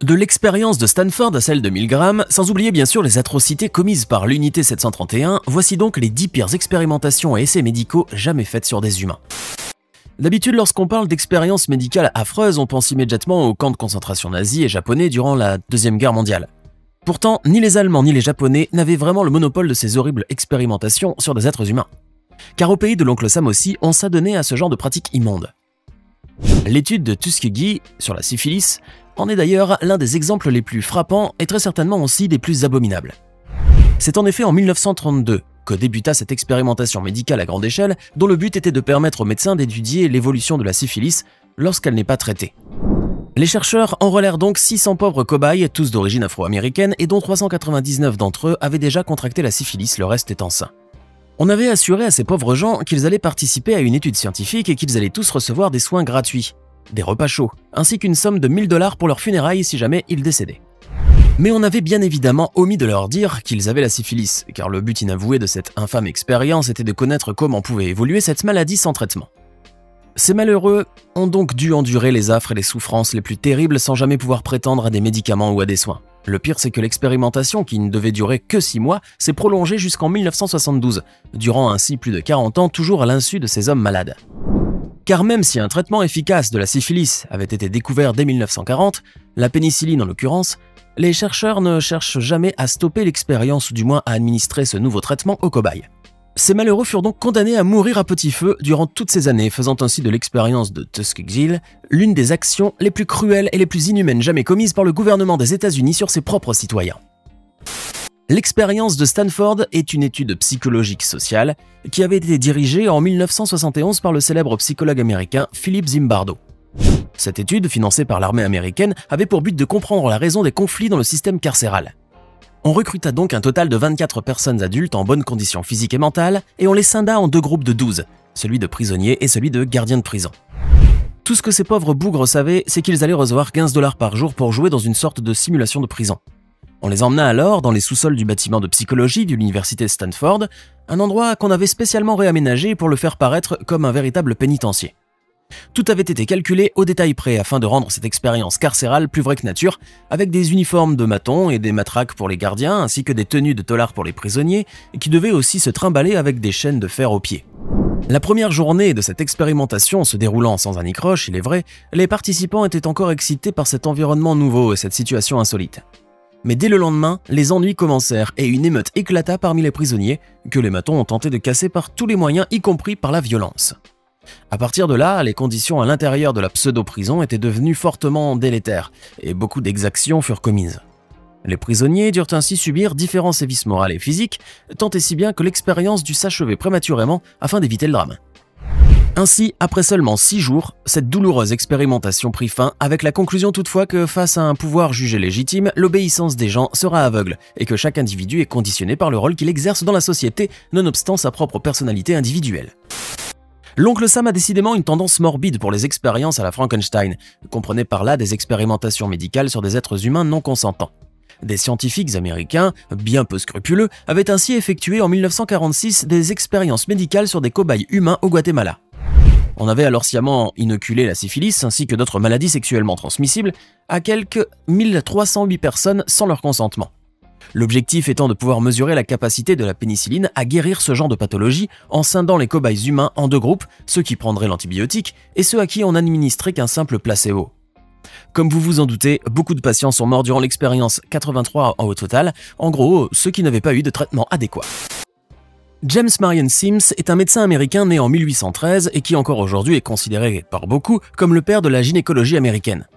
De l'expérience de Stanford à celle de Milgram, sans oublier bien sûr les atrocités commises par l'unité 731, voici donc les 10 pires expérimentations et essais médicaux jamais faites sur des humains. D'habitude, lorsqu'on parle d'expériences médicales affreuses, on pense immédiatement aux camps de concentration nazis et japonais durant la Deuxième Guerre mondiale. Pourtant, ni les Allemands ni les Japonais n'avaient vraiment le monopole de ces horribles expérimentations sur des êtres humains. Car au pays de l'oncle Sam aussi, on s'adonnait à ce genre de pratiques immondes. L'étude de Tuskegee sur la syphilis en est d'ailleurs l'un des exemples les plus frappants et très certainement aussi des plus abominables. C'est en effet en 1932 que débuta cette expérimentation médicale à grande échelle dont le but était de permettre aux médecins d'étudier l'évolution de la syphilis lorsqu'elle n'est pas traitée. Les chercheurs enrôlèrent donc 600 pauvres cobayes, tous d'origine afro-américaine et dont 399 d'entre eux avaient déjà contracté la syphilis, le reste étant sain. On avait assuré à ces pauvres gens qu'ils allaient participer à une étude scientifique et qu'ils allaient tous recevoir des soins gratuits, des repas chauds, ainsi qu'une somme de 1000 $ pour leurs funérailles si jamais ils décédaient. Mais on avait bien évidemment omis de leur dire qu'ils avaient la syphilis, car le but inavoué de cette infâme expérience était de connaître comment pouvait évoluer cette maladie sans traitement. Ces malheureux ont donc dû endurer les affres et les souffrances les plus terribles sans jamais pouvoir prétendre à des médicaments ou à des soins. Le pire, c'est que l'expérimentation, qui ne devait durer que 6 mois, s'est prolongée jusqu'en 1972, durant ainsi plus de 40 ans, toujours à l'insu de ces hommes malades. Car même si un traitement efficace de la syphilis avait été découvert dès 1940, la pénicilline en l'occurrence, les chercheurs ne cherchent jamais à stopper l'expérience ou du moins à administrer ce nouveau traitement aux cobayes. Ces malheureux furent donc condamnés à mourir à petit feu durant toutes ces années, faisant ainsi de l'expérience de Tuskegee l'une des actions les plus cruelles et les plus inhumaines jamais commises par le gouvernement des États-Unis sur ses propres citoyens. L'expérience de Stanford est une étude psychologique sociale qui avait été dirigée en 1971 par le célèbre psychologue américain Philip Zimbardo. Cette étude, financée par l'armée américaine, avait pour but de comprendre la raison des conflits dans le système carcéral. On recruta donc un total de 24 personnes adultes en bonne condition physique et mentale et on les scinda en 2 groupes de 12, celui de prisonniers et celui de gardiens de prison. Tout ce que ces pauvres bougres savaient, c'est qu'ils allaient recevoir 15 $ par jour pour jouer dans une sorte de simulation de prison. On les emmena alors dans les sous-sols du bâtiment de psychologie de l'université Stanford, un endroit qu'on avait spécialement réaménagé pour le faire paraître comme un véritable pénitencier. Tout avait été calculé au détail près afin de rendre cette expérience carcérale plus vraie que nature, avec des uniformes de matons et des matraques pour les gardiens, ainsi que des tenues de tôlards pour les prisonniers, qui devaient aussi se trimballer avec des chaînes de fer aux pieds. La première journée de cette expérimentation se déroulant sans anicroche, il est vrai, les participants étaient encore excités par cet environnement nouveau et cette situation insolite. Mais dès le lendemain, les ennuis commencèrent et une émeute éclata parmi les prisonniers, que les matons ont tenté de casser par tous les moyens, y compris par la violence. À partir de là, les conditions à l'intérieur de la pseudo-prison étaient devenues fortement délétères et beaucoup d'exactions furent commises. Les prisonniers durent ainsi subir différents sévices moraux et physiques, tant et si bien que l'expérience dut s'achever prématurément afin d'éviter le drame. Ainsi, après seulement 6 jours, cette douloureuse expérimentation prit fin avec la conclusion toutefois que face à un pouvoir jugé légitime, l'obéissance des gens sera aveugle et que chaque individu est conditionné par le rôle qu'il exerce dans la société, nonobstant sa propre personnalité individuelle. L'oncle Sam a décidément une tendance morbide pour les expériences à la Frankenstein, comprenez par là des expérimentations médicales sur des êtres humains non consentants. Des scientifiques américains, bien peu scrupuleux, avaient ainsi effectué en 1946 des expériences médicales sur des cobayes humains au Guatemala. On avait alors sciemment inoculé la syphilis ainsi que d'autres maladies sexuellement transmissibles à quelques 1308 personnes sans leur consentement. L'objectif étant de pouvoir mesurer la capacité de la pénicilline à guérir ce genre de pathologie en scindant les cobayes humains en 2 groupes, ceux qui prendraient l'antibiotique et ceux à qui on n'administrait qu'un simple placebo. Comme vous vous en doutez, beaucoup de patients sont morts durant l'expérience, 83 au total, en gros, ceux qui n'avaient pas eu de traitement adéquat. James Marion Sims est un médecin américain né en 1813 et qui encore aujourd'hui est considéré par beaucoup comme le père de la gynécologie américaine.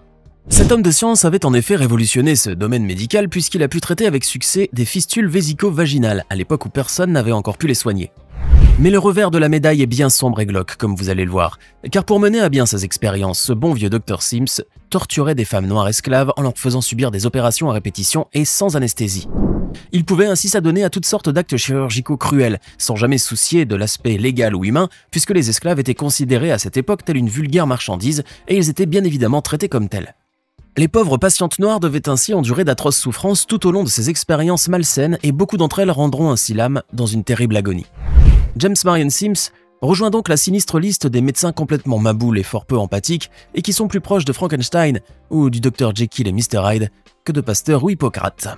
Cet homme de science avait en effet révolutionné ce domaine médical puisqu'il a pu traiter avec succès des fistules vésico-vaginales à l'époque où personne n'avait encore pu les soigner. Mais le revers de la médaille est bien sombre et glauque, comme vous allez le voir, car pour mener à bien ses expériences, ce bon vieux Dr Sims torturait des femmes noires esclaves en leur faisant subir des opérations à répétition et sans anesthésie. Il pouvait ainsi s'adonner à toutes sortes d'actes chirurgicaux cruels, sans jamais se soucier de l'aspect légal ou humain, puisque les esclaves étaient considérés à cette époque telle une vulgaire marchandise et ils étaient bien évidemment traités comme tels. Les pauvres patientes noires devaient ainsi endurer d'atroces souffrances tout au long de ces expériences malsaines et beaucoup d'entre elles rendront ainsi l'âme dans une terrible agonie. James Marion Sims Rejoint donc la sinistre liste des médecins complètement maboules et fort peu empathiques et qui sont plus proches de Frankenstein ou du Dr Jekyll et Mr Hyde que de Pasteur ou Hippocrate.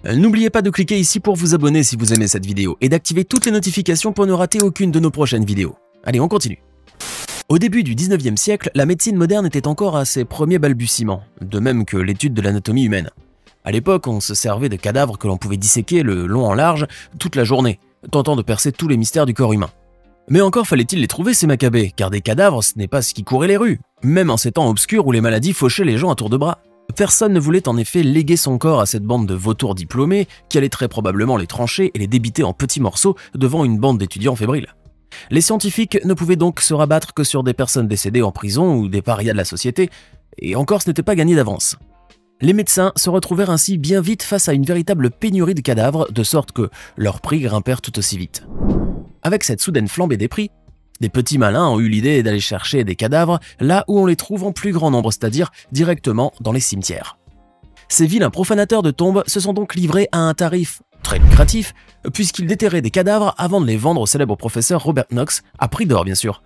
N'oubliez pas de cliquer ici pour vous abonner si vous aimez cette vidéo et d'activer toutes les notifications pour ne rater aucune de nos prochaines vidéos. Allez, on continue. Au début du 19e siècle, la médecine moderne était encore à ses premiers balbutiements, de même que l'étude de l'anatomie humaine. À l'époque, on se servait de cadavres que l'on pouvait disséquer le long en large toute la journée, tentant de percer tous les mystères du corps humain. Mais encore fallait-il les trouver ces macabées, car des cadavres ce n'est pas ce qui courait les rues, même en ces temps obscurs où les maladies fauchaient les gens à tour de bras. Personne ne voulait en effet léguer son corps à cette bande de vautours diplômés qui allait très probablement les trancher et les débiter en petits morceaux devant une bande d'étudiants fébriles. Les scientifiques ne pouvaient donc se rabattre que sur des personnes décédées en prison ou des parias de la société, et encore ce n'était pas gagné d'avance. Les médecins se retrouvèrent ainsi bien vite face à une véritable pénurie de cadavres, de sorte que leurs prix grimpèrent tout aussi vite. Avec cette soudaine flambée des prix, des petits malins ont eu l'idée d'aller chercher des cadavres là où on les trouve en plus grand nombre, c'est-à-dire directement dans les cimetières. Ces vilains profanateurs de tombes se sont donc livrés à un tarif très lucratif, puisqu'ils déterraient des cadavres avant de les vendre au célèbre professeur Robert Knox, à prix d'or bien sûr.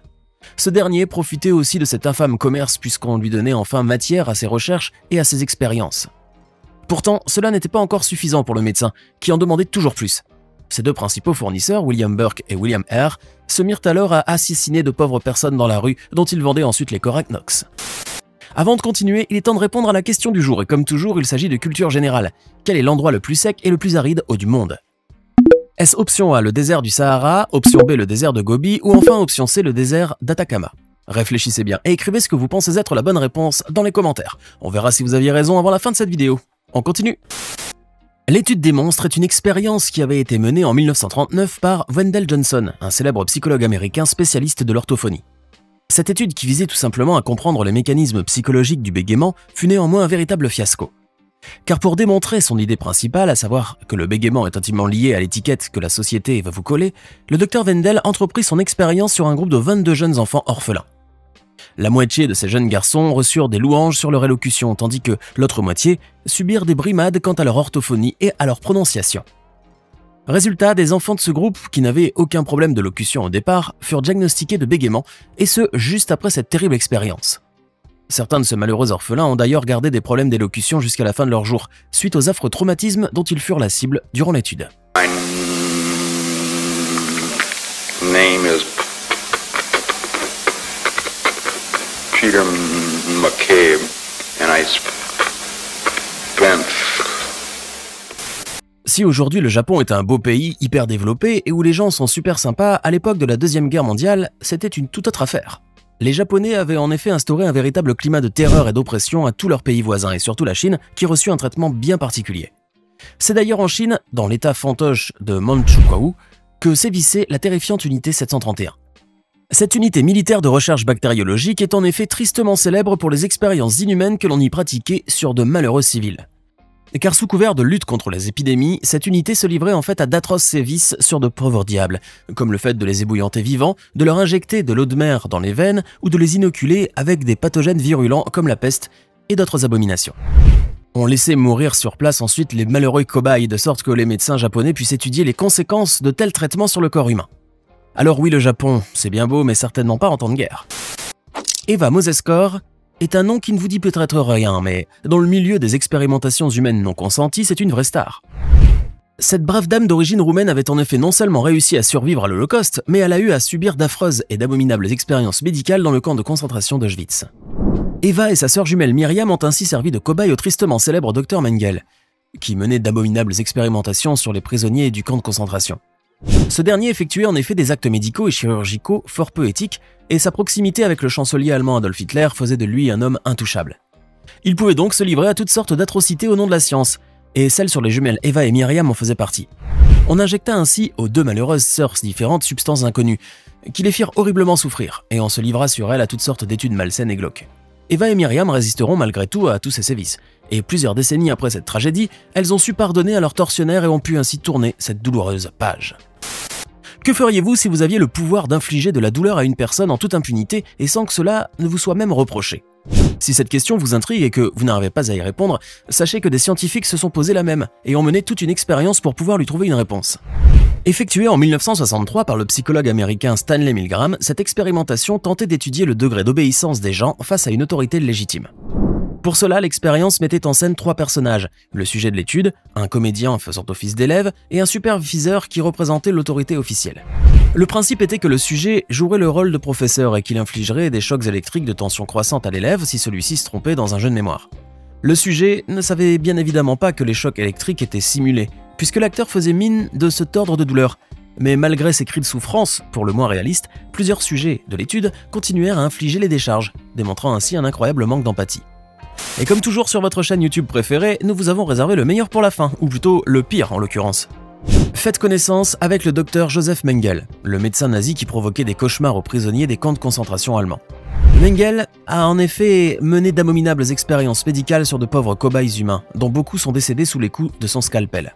Ce dernier profitait aussi de cet infâme commerce puisqu'on lui donnait enfin matière à ses recherches et à ses expériences. Pourtant, cela n'était pas encore suffisant pour le médecin, qui en demandait toujours plus. Ses deux principaux fournisseurs, William Burke et William Eyre, se mirent alors à assassiner de pauvres personnes dans la rue dont ils vendaient ensuite les corps à Knox. Avant de continuer, il est temps de répondre à la question du jour et comme toujours, il s'agit de culture générale. Quel est l'endroit le plus sec et le plus aride du monde? Est-ce option A, le désert du Sahara, option B, le désert de Gobi ou enfin option C, le désert d'Atacama? Réfléchissez bien et écrivez ce que vous pensez être la bonne réponse dans les commentaires. On verra si vous aviez raison avant la fin de cette vidéo. On continue. L'étude des monstres est une expérience qui avait été menée en 1939 par Wendell Johnson, un célèbre psychologue américain spécialiste de l'orthophonie. Cette étude qui visait tout simplement à comprendre les mécanismes psychologiques du bégaiement fut néanmoins un véritable fiasco. Car pour démontrer son idée principale, à savoir que le bégaiement est intimement lié à l'étiquette que la société va vous coller, le Dr Wendell entreprit son expérience sur un groupe de 22 jeunes enfants orphelins. La moitié de ces jeunes garçons reçurent des louanges sur leur élocution, tandis que l'autre moitié subirent des brimades quant à leur orthophonie et à leur prononciation. Résultat, des enfants de ce groupe, qui n'avaient aucun problème de locution au départ, furent diagnostiqués de bégaiement, et ce, juste après cette terrible expérience. Certains de ces malheureux orphelins ont d'ailleurs gardé des problèmes d'élocution jusqu'à la fin de leur jour, suite aux affreux traumatismes dont ils furent la cible durant l'étude. Peter McCabe, and I spent... Si aujourd'hui le Japon est un beau pays hyper développé et où les gens sont super sympas, à l'époque de la Deuxième Guerre mondiale, c'était une toute autre affaire. Les Japonais avaient en effet instauré un véritable climat de terreur et d'oppression à tous leurs pays voisins et surtout la Chine qui reçut un traitement bien particulier. C'est d'ailleurs en Chine, dans l'état fantoche de Manchukuo, que sévissait la terrifiante unité 731. Cette unité militaire de recherche bactériologique est en effet tristement célèbre pour les expériences inhumaines que l'on y pratiquait sur de malheureux civils. Car sous couvert de lutte contre les épidémies, cette unité se livrait en fait à d'atroces sévices sur de pauvres diables, comme le fait de les ébouillanter vivants, de leur injecter de l'eau de mer dans les veines ou de les inoculer avec des pathogènes virulents comme la peste et d'autres abominations. On laissait mourir sur place ensuite les malheureux cobayes de sorte que les médecins japonais puissent étudier les conséquences de tels traitements sur le corps humain. Alors oui, le Japon, c'est bien beau, mais certainement pas en temps de guerre. Eva Moseskor est un nom qui ne vous dit peut-être rien, mais dans le milieu des expérimentations humaines non consenties, c'est une vraie star. Cette brave dame d'origine roumaine avait en effet non seulement réussi à survivre à l'Holocauste, mais elle a eu à subir d'affreuses et d'abominables expériences médicales dans le camp de concentration d'Auschwitz. Eva et sa sœur jumelle Myriam ont ainsi servi de cobaye au tristement célèbre Dr Mengele, qui menait d'abominables expérimentations sur les prisonniers du camp de concentration. Ce dernier effectuait en effet des actes médicaux et chirurgicaux fort peu éthiques, et sa proximité avec le chancelier allemand Adolf Hitler faisait de lui un homme intouchable. Il pouvait donc se livrer à toutes sortes d'atrocités au nom de la science, et celle sur les jumelles Eva et Myriam en faisait partie. On injecta ainsi aux deux malheureuses sœurs différentes substances inconnues, qui les firent horriblement souffrir, et on se livra sur elles à toutes sortes d'études malsaines et glauques. Eva et Myriam résisteront malgré tout à tous ces sévices, et plusieurs décennies après cette tragédie, elles ont su pardonner à leurs tortionnaires et ont pu ainsi tourner cette douloureuse page. Que feriez-vous si vous aviez le pouvoir d'infliger de la douleur à une personne en toute impunité et sans que cela ne vous soit même reproché? Si cette question vous intrigue et que vous n'arrivez pas à y répondre, sachez que des scientifiques se sont posés la même et ont mené toute une expérience pour pouvoir lui trouver une réponse. Effectuée en 1963 par le psychologue américain Stanley Milgram, cette expérimentation tentait d'étudier le degré d'obéissance des gens face à une autorité légitime. Pour cela, l'expérience mettait en scène 3 personnages, le sujet de l'étude, un comédien faisant office d'élève et un superviseur qui représentait l'autorité officielle. Le principe était que le sujet jouerait le rôle de professeur et qu'il infligerait des chocs électriques de tension croissante à l'élève si celui-ci se trompait dans un jeu de mémoire. Le sujet ne savait bien évidemment pas que les chocs électriques étaient simulés, puisque l'acteur faisait mine de se tordre de douleur. Mais malgré ses cris de souffrance, pour le moins réalistes, plusieurs sujets de l'étude continuèrent à infliger les décharges, démontrant ainsi un incroyable manque d'empathie. Et comme toujours sur votre chaîne YouTube préférée, nous vous avons réservé le meilleur pour la fin, ou plutôt le pire en l'occurrence. Faites connaissance avec le docteur Joseph Mengele, le médecin nazi qui provoquait des cauchemars aux prisonniers des camps de concentration allemands. Mengele a en effet mené d'abominables expériences médicales sur de pauvres cobayes humains, dont beaucoup sont décédés sous les coups de son scalpel.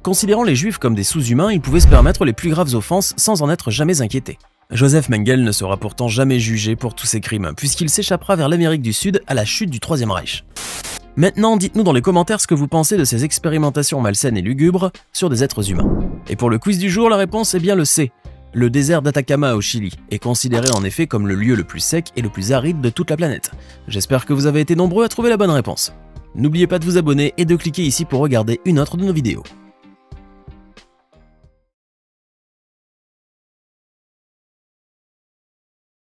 Considérant les juifs comme des sous-humains, il pouvait se permettre les plus graves offenses sans en être jamais inquiété. Joseph Mengele ne sera pourtant jamais jugé pour tous ses crimes, puisqu'il s'échappera vers l'Amérique du Sud à la chute du Troisième Reich. Maintenant, dites-nous dans les commentaires ce que vous pensez de ces expérimentations malsaines et lugubres sur des êtres humains. Et pour le quiz du jour, la réponse est bien le C. Le désert d'Atacama au Chili est considéré en effet comme le lieu le plus sec et le plus aride de toute la planète. J'espère que vous avez été nombreux à trouver la bonne réponse. N'oubliez pas de vous abonner et de cliquer ici pour regarder une autre de nos vidéos.